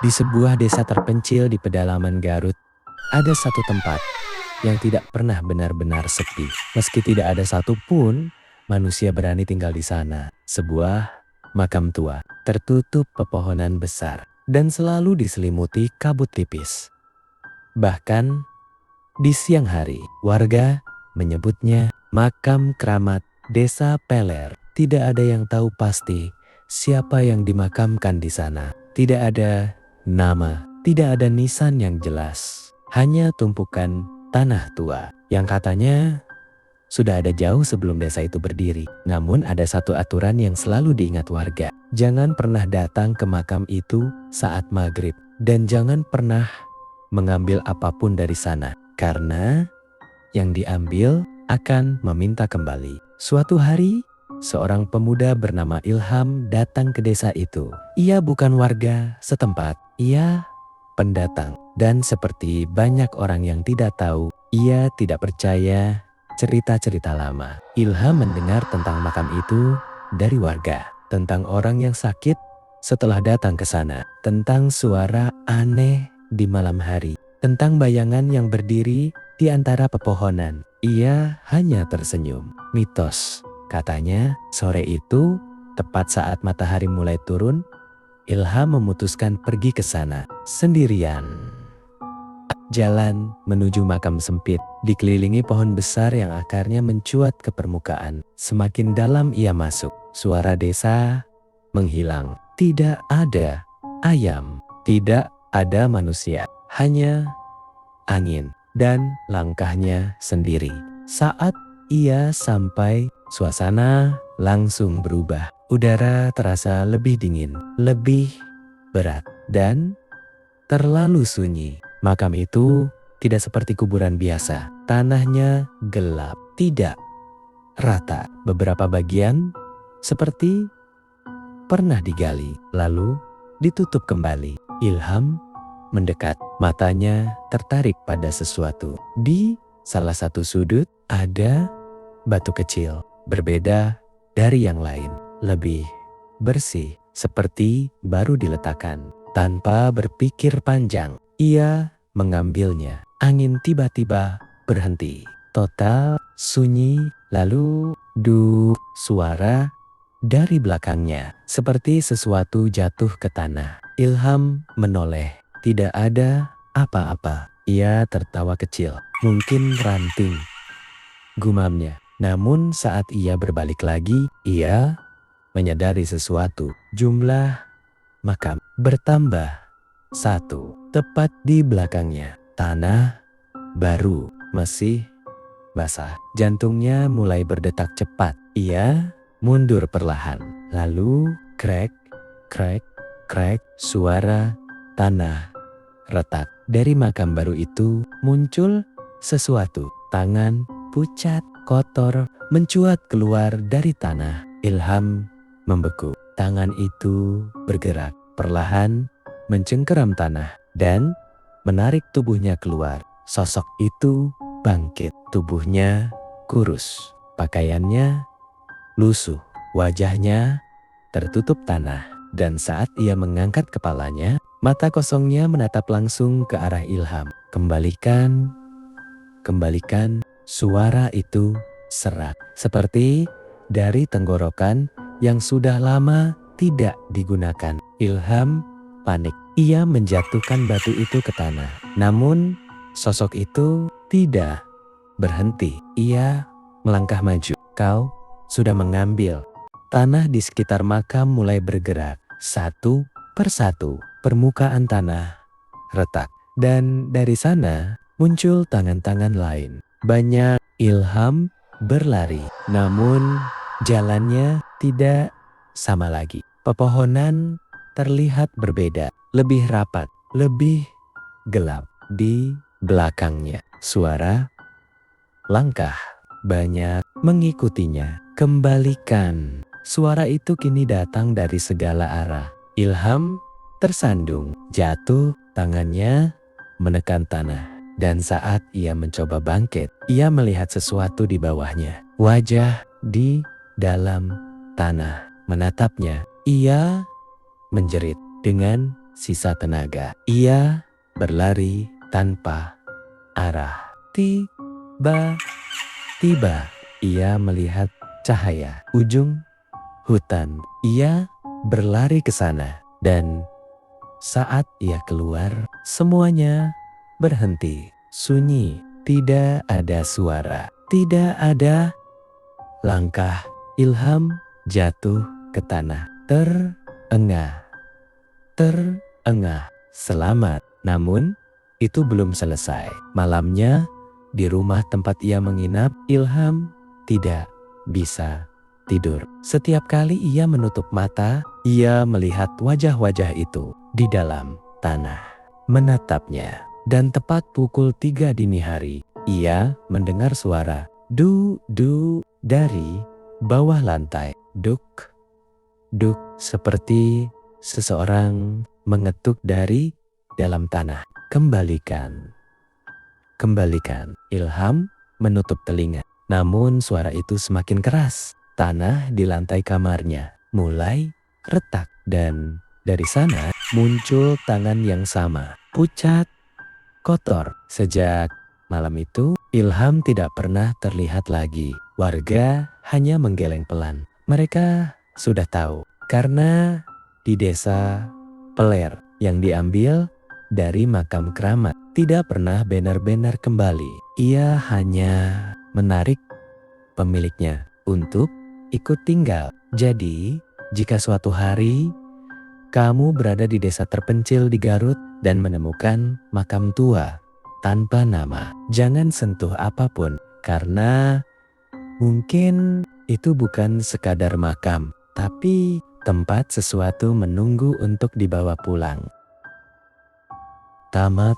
Di sebuah desa terpencil di pedalaman Garut, ada satu tempat yang tidak pernah benar-benar sepi. Meski tidak ada satupun manusia berani tinggal di sana. Sebuah makam tua, tertutup pepohonan besar, dan selalu diselimuti kabut tipis. Bahkan di siang hari, warga menyebutnya makam keramat Desa Peler. Tidak ada yang tahu pasti siapa yang dimakamkan di sana. Tidak ada nama, tidak ada nisan yang jelas. Hanya tumpukan tanah tua yang katanya sudah ada jauh sebelum desa itu berdiri. Namun ada satu aturan yang selalu diingat warga. Jangan pernah datang ke makam itu saat maghrib. Dan jangan pernah mengambil apapun dari sana. Karena yang diambil akan meminta kembali. Suatu hari, seorang pemuda bernama Ilham datang ke desa itu. Ia bukan warga setempat, ia pendatang. Dan seperti banyak orang yang tidak tahu, ia tidak percaya cerita-cerita lama. Ilham mendengar tentang makam itu dari warga. Tentang orang yang sakit setelah datang ke sana. Tentang suara aneh di malam hari. Tentang bayangan yang berdiri di antara pepohonan. Ia hanya tersenyum. Mitos, katanya, sore itu tepat saat matahari mulai turun, Ilham memutuskan pergi ke sana sendirian. Jalan menuju makam sempit, dikelilingi pohon besar yang akarnya mencuat ke permukaan. Semakin dalam ia masuk, suara desa menghilang. Tidak ada ayam, tidak ada manusia, hanya angin dan langkahnya sendiri. Saat ia sampai, suasana langsung berubah. Udara terasa lebih dingin, lebih berat, dan terlalu sunyi. Makam itu tidak seperti kuburan biasa. Tanahnya gelap, tidak rata. Beberapa bagian seperti pernah digali, lalu ditutup kembali. Ilham mendekat, matanya tertarik pada sesuatu. Di salah satu sudut ada batu kecil, berbeda dari yang lain, lebih bersih, seperti baru diletakkan. Tanpa berpikir panjang, ia mengambilnya. Angin tiba-tiba berhenti. Total sunyi, lalu suara dari belakangnya, seperti sesuatu jatuh ke tanah. Ilham menoleh. Tidak ada apa-apa. Ia tertawa kecil. Mungkin ranting, gumamnya. Namun saat ia berbalik lagi, ia menyadari sesuatu. Jumlah makam bertambah satu. Tepat di belakangnya, tanah baru masih basah. Jantungnya mulai berdetak cepat. Ia mundur perlahan. Lalu krek, krek, krek, suara tanah retak. Dari makam baru itu muncul sesuatu. Tangan pucat, kotor, mencuat keluar dari tanah. Ilham membeku. Tangan itu bergerak perlahan, mencengkeram tanah dan menarik tubuhnya keluar. Sosok itu bangkit. Tubuhnya kurus, pakaiannya lusuh, wajahnya tertutup tanah. Dan saat ia mengangkat kepalanya, mata kosongnya menatap langsung ke arah Ilham. Kembalikan, suara itu serak. Seperti dari tenggorokan yang sudah lama tidak digunakan. Ilham panik. Ia menjatuhkan batu itu ke tanah. Namun sosok itu tidak berhenti. Ia melangkah maju. Kau sudah mengambil. Tanah di sekitar makam mulai bergerak. Satu persatu permukaan tanah retak. Dan dari sana muncul tangan-tangan lain. Banyak. Ilham berlari. Namun jalannya tidak sama lagi. Pepohonan terlihat berbeda. Lebih rapat, lebih gelap. Di belakangnya suara langkah banyak mengikutinya. Kembalikan. Suara itu kini datang dari segala arah. Ilham tersandung, jatuh, tangannya menekan tanah. Dan saat ia mencoba bangkit, ia melihat sesuatu di bawahnya. Wajah di dalam tanah menatapnya. Ia menjerit dengan sisa tenaga. Ia berlari tanpa arah. Tiba-tiba ia melihat cahaya ujung hutan. Ia berlari ke sana dan saat ia keluar, semuanya berhenti. Sunyi, tidak ada suara, tidak ada langkah. Ilham jatuh ke tanah, terengah. Selamat. Namun, itu belum selesai. Malamnya, di rumah tempat ia menginap, Ilham tidak bisa tidur. Setiap kali ia menutup mata, ia melihat wajah-wajah itu di dalam tanah menatapnya. Dan tepat pukul 3 dini hari, ia mendengar suara du dari bawah lantai. Duk, seperti seseorang mengetuk dari dalam tanah. Kembalikan. Ilham menutup telinga. Namun suara itu semakin keras. Tanah di lantai kamarnya mulai retak dan dari sana muncul tangan yang sama, pucat, kotor. Sejak malam itu, Ilham tidak pernah terlihat lagi. Warga hanya menggeleng pelan. Mereka sudah tahu karena di desa Peler yang diambil dari makam keramat tidak pernah benar-benar kembali. Ia hanya menarik pemiliknya untuk ikut tinggal. Jadi, jika suatu hari kamu berada di desa terpencil di Garut dan menemukan makam tua tanpa nama, jangan sentuh apapun karena mungkin itu bukan sekadar makam, tapi tempat sesuatu menunggu untuk dibawa pulang. Tamat.